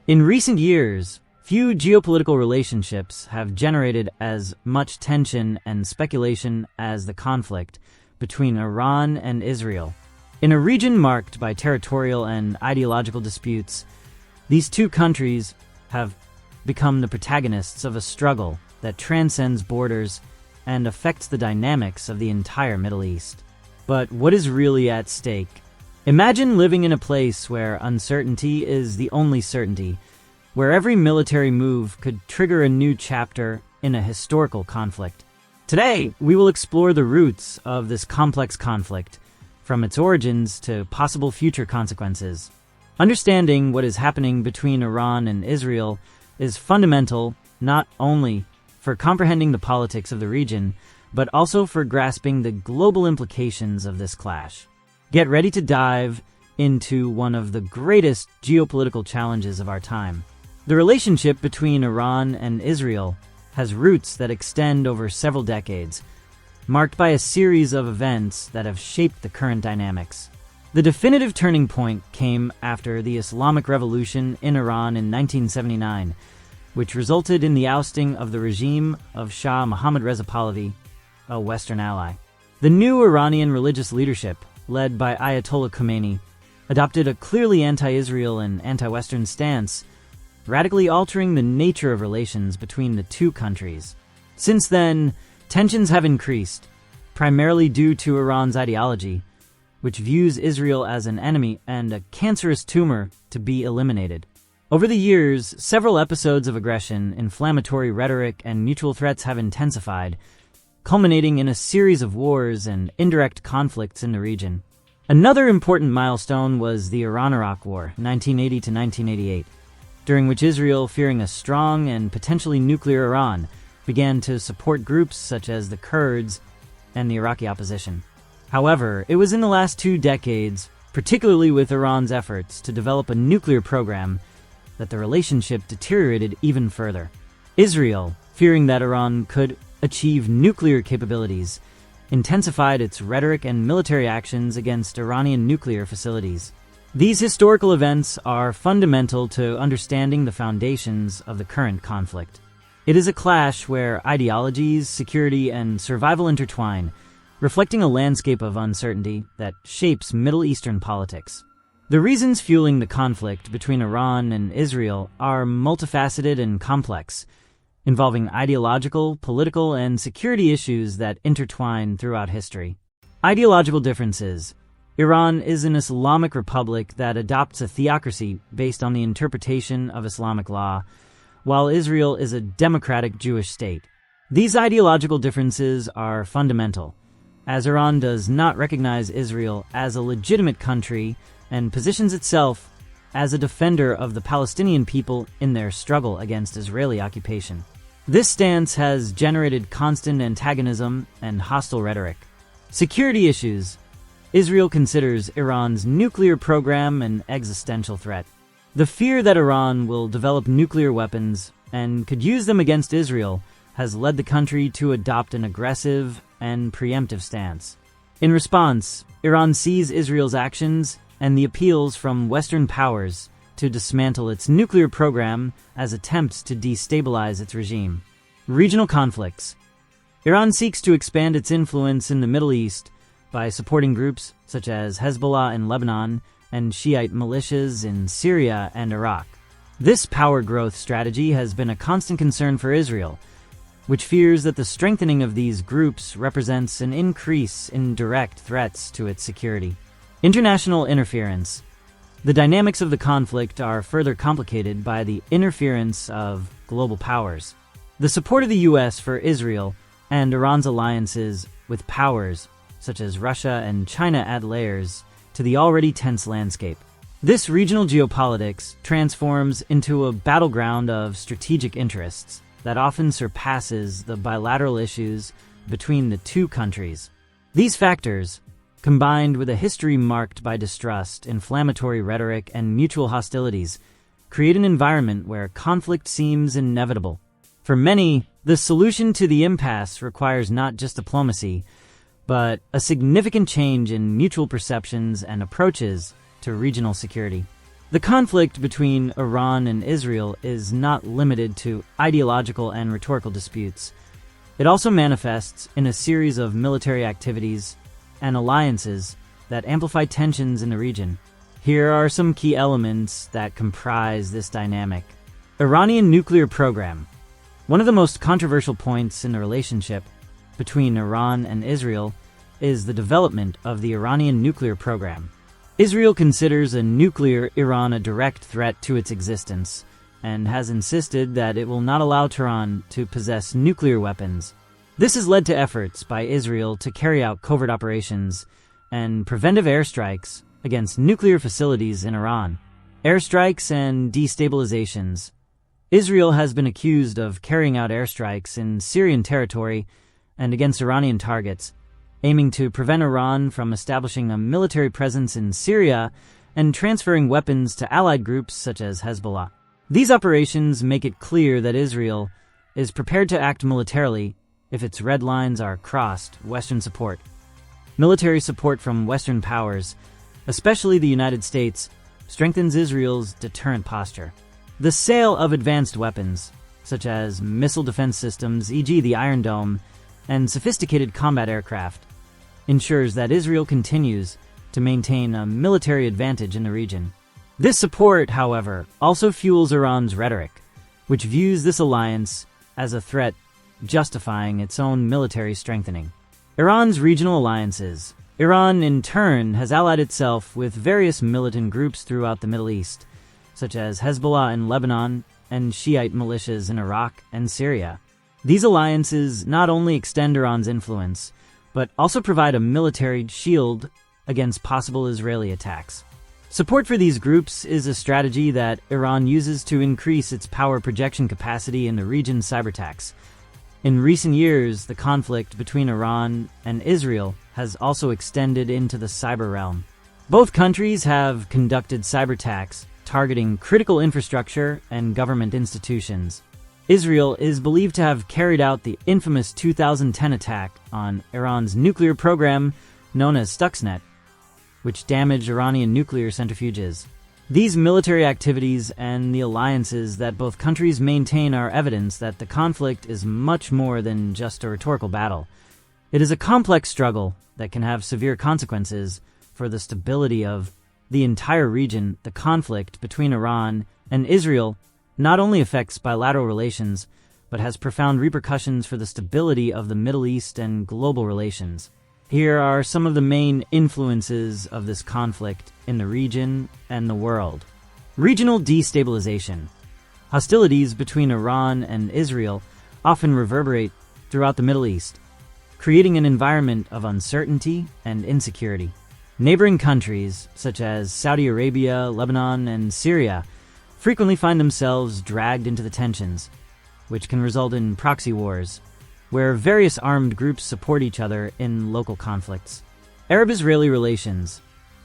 In recent years, few geopolitical relationships have generated as much tension and speculation as the conflict between Iran and Israel. In a region marked by territorial and ideological disputes, these two countries have become the protagonists of a struggle that transcends borders and affects the dynamics of the entire Middle East. But what is really at stake? Imagine living in a place where uncertainty is the only certainty, where every military move could trigger a new chapter in a historical conflict. Today, we will explore the roots of this complex conflict, from its origins to possible future consequences. Understanding what is happening between Iran and Israel is fundamental not only for comprehending the politics of the region, but also for grasping the global implications of this clash. Get ready to dive into one of the greatest geopolitical challenges of our time. The relationship between Iran and Israel has roots that extend over several decades, marked by a series of events that have shaped the current dynamics. The definitive turning point came after the Islamic Revolution in Iran in 1979, which resulted in the ousting of the regime of Shah Mohammad Reza Pahlavi, a Western ally. The new Iranian religious leadership, led by Ayatollah Khomeini, adopted a clearly anti-Israel and anti-Western stance, radically altering the nature of relations between the two countries. Since then, tensions have increased, primarily due to Iran's ideology, which views Israel as an enemy and a cancerous tumor to be eliminated. Over the years, several episodes of aggression, inflammatory rhetoric, and mutual threats have intensified, culminating in a series of wars and indirect conflicts in the region. Another important milestone was the Iran-Iraq War, 1980 to 1988, during which Israel, fearing a strong and potentially nuclear Iran, began to support groups such as the Kurds and the Iraqi opposition. However, it was in the last 2 decades, particularly with Iran's efforts to develop a nuclear program, that the relationship deteriorated even further. Israel, fearing that Iran could achieve nuclear capabilities, intensified its rhetoric and military actions against Iranian nuclear facilities. These historical events are fundamental to understanding the foundations of the current conflict. It is a clash where ideologies, security, and survival intertwine, reflecting a landscape of uncertainty that shapes Middle Eastern politics. The reasons fueling the conflict between Iran and Israel are multifaceted and complex, involving ideological, political, and security issues that intertwine throughout history. Ideological differences. Iran is an Islamic republic that adopts a theocracy based on the interpretation of Islamic law, while Israel is a democratic Jewish state. These ideological differences are fundamental, as Iran does not recognize Israel as a legitimate country and positions itself as a defender of the Palestinian people in their struggle against Israeli occupation. This stance has generated constant antagonism and hostile rhetoric. Security issues. Israel considers Iran's nuclear program an existential threat. The fear that Iran will develop nuclear weapons and could use them against Israel has led the country to adopt an aggressive and preemptive stance. In response, Iran sees Israel's actions and the appeals from Western powers to dismantle its nuclear program as attempts to destabilize its regime. Regional conflicts. Iran seeks to expand its influence in the Middle East by supporting groups such as Hezbollah in Lebanon and Shiite militias in Syria and Iraq. This power growth strategy has been a constant concern for Israel, which fears that the strengthening of these groups represents an increase in direct threats to its security. International interference. The dynamics of the conflict are further complicated by the interference of global powers. The support of the U.S. for Israel and Iran's alliances with powers such as Russia and China add layers to the already tense landscape. This regional geopolitics transforms into a battleground of strategic interests that often surpasses the bilateral issues between the two countries. These factors, combined with a history marked by distrust, inflammatory rhetoric, and mutual hostilities, create an environment where conflict seems inevitable. For many, the solution to the impasse requires not just diplomacy, but a significant change in mutual perceptions and approaches to regional security. The conflict between Iran and Israel is not limited to ideological and rhetorical disputes. It also manifests in a series of military activities and alliances that amplify tensions in the region. Here are some key elements that comprise this dynamic. Iranian nuclear program. One of the most controversial points in the relationship between Iran and Israel is the development of the Iranian nuclear program. Israel considers a nuclear Iran a direct threat to its existence and has insisted that it will not allow Tehran to possess nuclear weapons. This has led to efforts by Israel to carry out covert operations and preventive airstrikes against nuclear facilities in Iran. Airstrikes and destabilizations. Israel has been accused of carrying out airstrikes in Syrian territory and against Iranian targets, aiming to prevent Iran from establishing a military presence in Syria and transferring weapons to allied groups such as Hezbollah. These operations make it clear that Israel is prepared to act militarily if its red lines are crossed. Western support. Military support from Western powers, especially the United States, strengthens Israel's deterrent posture. The sale of advanced weapons, such as missile defense systems, e.g. the Iron Dome, and sophisticated combat aircraft, ensures that Israel continues to maintain a military advantage in the region. This support, however, also fuels Iran's rhetoric, which views this alliance as a threat, justifying its own military strengthening. Iran's regional alliances. Iran, in turn, has allied itself with various militant groups throughout the Middle East, such as Hezbollah in Lebanon and Shiite militias in Iraq and Syria. These alliances not only extend Iran's influence, but also provide a military shield against possible Israeli attacks. Support for these groups is a strategy that Iran uses to increase its power projection capacity in the region's cyberattacks. In recent years, the conflict between Iran and Israel has also extended into the cyber realm. Both countries have conducted cyberattacks targeting critical infrastructure and government institutions. Israel is believed to have carried out the infamous 2010 attack on Iran's nuclear program known as Stuxnet, which damaged Iranian nuclear centrifuges. These military activities and the alliances that both countries maintain are evidence that the conflict is much more than just a rhetorical battle. It is a complex struggle that can have severe consequences for the stability of the entire region. The conflict between Iran and Israel not only affects bilateral relations, but has profound repercussions for the stability of the Middle East and global relations. Here are some of the main influences of this conflict in the region and the world. Regional destabilization. Hostilities between Iran and Israel often reverberate throughout the Middle East, creating an environment of uncertainty and insecurity. Neighboring countries, such as Saudi Arabia, Lebanon, and Syria, frequently find themselves dragged into the tensions, which can result in proxy wars, where various armed groups support each other in local conflicts. Arab-Israeli relations.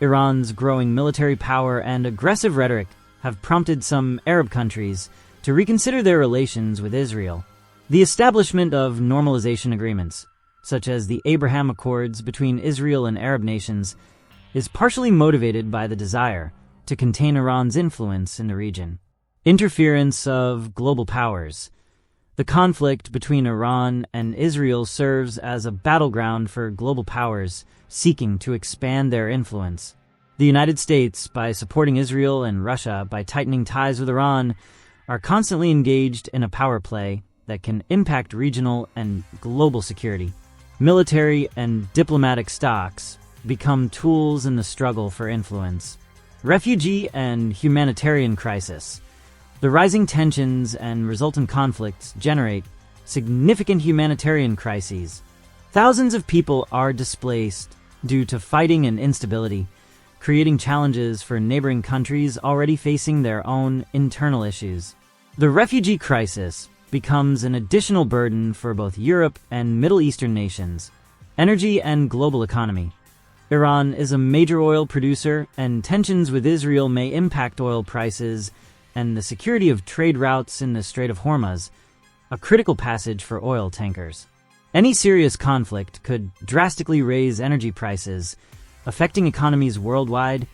Iran's growing military power and aggressive rhetoric have prompted some Arab countries to reconsider their relations with Israel. The establishment of normalization agreements, such as the Abraham Accords between Israel and Arab nations, is partially motivated by the desire to contain Iran's influence in the region. Interference of global powers. The conflict between Iran and Israel serves as a battleground for global powers seeking to expand their influence. The United States, by supporting Israel, and Russia, by tightening ties with Iran, are constantly engaged in a power play that can impact regional and global security. Military and diplomatic stocks become tools in the struggle for influence. Refugee and humanitarian crisis. The rising tensions and resultant conflicts generate significant humanitarian crises. Thousands of people are displaced due to fighting and instability, creating challenges for neighboring countries already facing their own internal issues. The refugee crisis becomes an additional burden for both Europe and Middle Eastern nations. Energy and global economy. Iran is a major oil producer, and tensions with Israel may impact oil prices and the security of trade routes in the Strait of Hormuz, a critical passage for oil tankers. Any serious conflict could drastically raise energy prices, affecting economies worldwide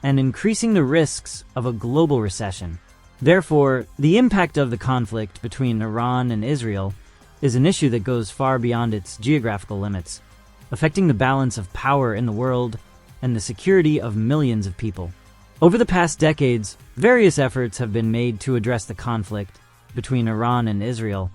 and increasing the risks of a global recession. Therefore, the impact of the conflict between Iran and Israel is an issue that goes far beyond its geographical limits, affecting the balance of power in the world and the security of millions of people. Over the past decades, various efforts have been made to address the conflict between Iran and Israel,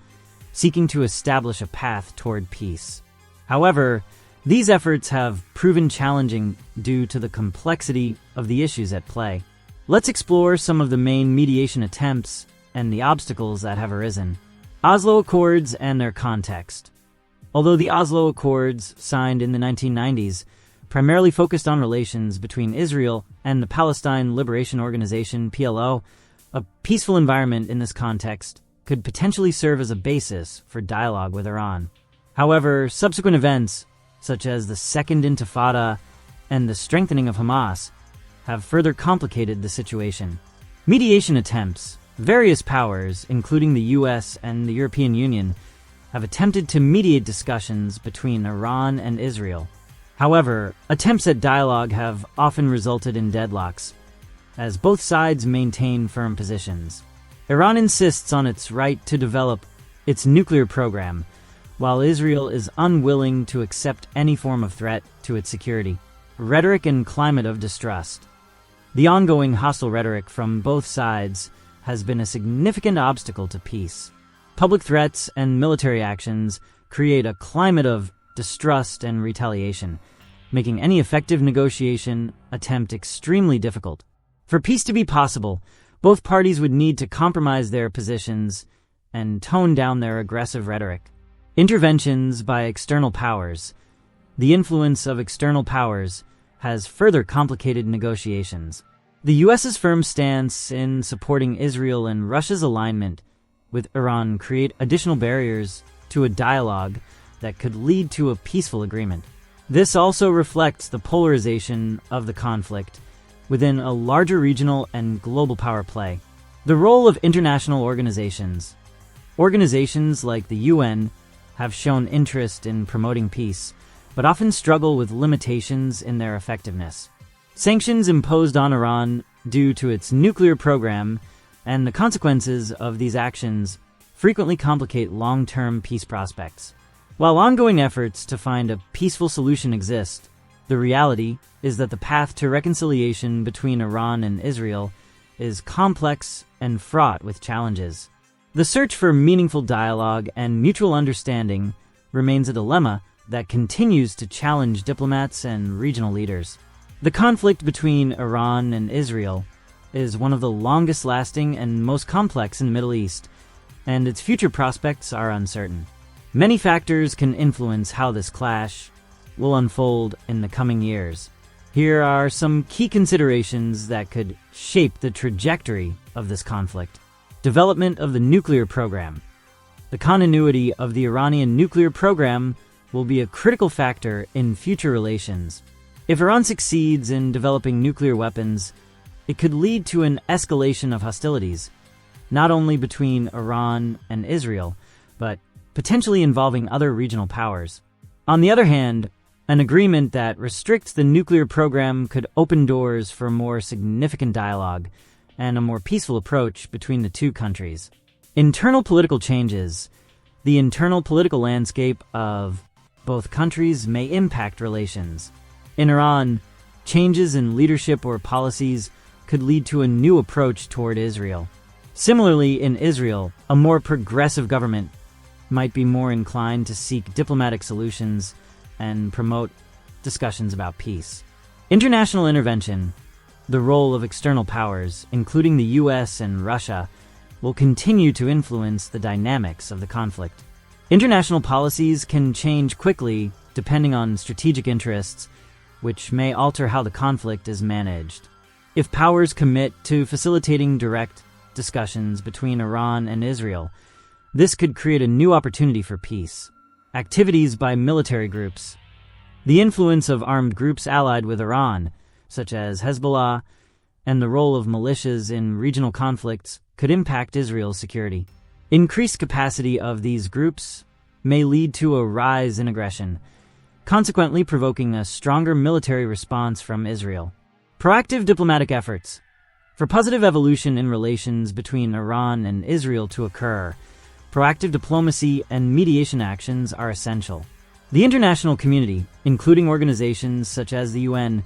seeking to establish a path toward peace. However, these efforts have proven challenging due to the complexity of the issues at play. Let's explore some of the main mediation attempts and the obstacles that have arisen. Oslo Accords and their context. Although the Oslo Accords, signed in the 1990s, primarily focused on relations between Israel and the Palestine Liberation Organization, PLO, a peaceful environment in this context could potentially serve as a basis for dialogue with Iran. However, subsequent events, such as the Second Intifada and the strengthening of Hamas, have further complicated the situation. Mediation attempts. Various powers, including the US and the European Union, have attempted to mediate discussions between Iran and Israel. However, attempts at dialogue have often resulted in deadlocks, as both sides maintain firm positions. Iran insists on its right to develop its nuclear program, while Israel is unwilling to accept any form of threat to its security. Rhetoric and climate of distrust. The ongoing hostile rhetoric from both sides has been a significant obstacle to peace. Public threats and military actions create a climate of distrust and retaliation, making any effective negotiation attempt extremely difficult. For peace to be possible, both parties would need to compromise their positions and tone down their aggressive rhetoric. Interventions by external powers. The influence of external powers has further complicated negotiations. The US's firm stance in supporting Israel and Russia's alignment with Iran create additional barriers to a dialogue that could lead to a peaceful agreement. This also reflects the polarization of the conflict within a larger regional and global power play. The role of international organizations. Organizations like the UN have shown interest in promoting peace, but often struggle with limitations in their effectiveness. Sanctions imposed on Iran due to its nuclear program and the consequences of these actions frequently complicate long-term peace prospects. While ongoing efforts to find a peaceful solution exist, the reality is that the path to reconciliation between Iran and Israel is complex and fraught with challenges. The search for meaningful dialogue and mutual understanding remains a dilemma that continues to challenge diplomats and regional leaders. The conflict between Iran and Israel is one of the longest-lasting and most complex in the Middle East, and its future prospects are uncertain. Many factors can influence how this clash will unfold in the coming years. Here are some key considerations that could shape the trajectory of this conflict. Development of the nuclear program. The continuity of the Iranian nuclear program will be a critical factor in future relations. If Iran succeeds in developing nuclear weapons, it could lead to an escalation of hostilities, not only between Iran and Israel, but potentially involving other regional powers. On the other hand, an agreement that restricts the nuclear program could open doors for more significant dialogue and a more peaceful approach between the two countries. Internal political changes. The internal political landscape of both countries may impact relations. In Iran, changes in leadership or policies could lead to a new approach toward Israel. Similarly, in Israel, a more progressive government might be more inclined to seek diplomatic solutions and promote discussions about peace. International intervention. The role of external powers, including the US and Russia, will continue to influence the dynamics of the conflict. International policies can change quickly depending on strategic interests, which may alter how the conflict is managed. If powers commit to facilitating direct discussions between Iran and Israel, this could create a new opportunity for peace. Activities by military groups. The influence of armed groups allied with Iran, such as Hezbollah, and the role of militias in regional conflicts could impact Israel's security. Increased capacity of these groups may lead to a rise in aggression, consequently provoking a stronger military response from Israel. Proactive diplomatic efforts. For positive evolution in relations between Iran and Israel to occur, proactive diplomacy and mediation actions are essential. The international community, including organizations such as the UN,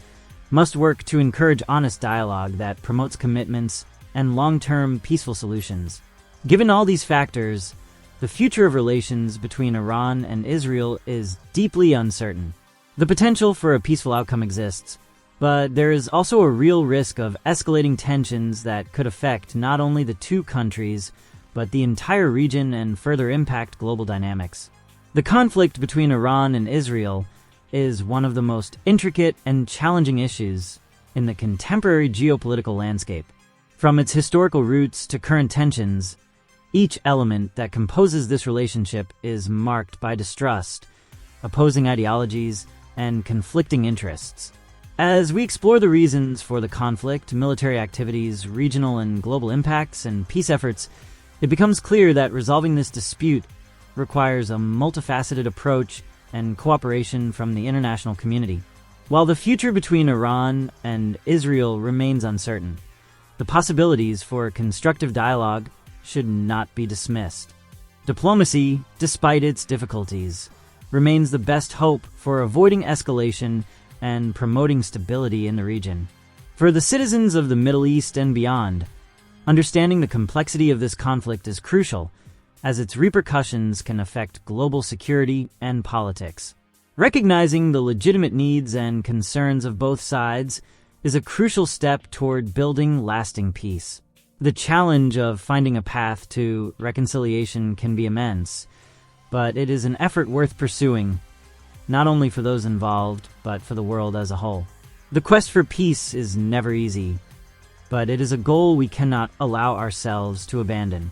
must work to encourage honest dialogue that promotes commitments and long-term peaceful solutions. Given all these factors, the future of relations between Iran and Israel is deeply uncertain. The potential for a peaceful outcome exists, but there is also a real risk of escalating tensions that could affect not only the two countries, but the entire region and further impact global dynamics. The conflict between Iran and Israel is one of the most intricate and challenging issues in the contemporary geopolitical landscape. From its historical roots to current tensions, each element that composes this relationship is marked by distrust, opposing ideologies, and conflicting interests. As we explore the reasons for the conflict, military activities, regional and global impacts, and peace efforts, it becomes clear that resolving this dispute requires a multifaceted approach and cooperation from the international community. While the future between Iran and Israel remains uncertain, the possibilities for constructive dialogue should not be dismissed. Diplomacy, despite its difficulties, remains the best hope for avoiding escalation and promoting stability in the region. For the citizens of the Middle East and beyond, understanding the complexity of this conflict is crucial, as its repercussions can affect global security and politics. Recognizing the legitimate needs and concerns of both sides is a crucial step toward building lasting peace. The challenge of finding a path to reconciliation can be immense, but it is an effort worth pursuing, not only for those involved, but for the world as a whole. The quest for peace is never easy, but it is a goal we cannot allow ourselves to abandon.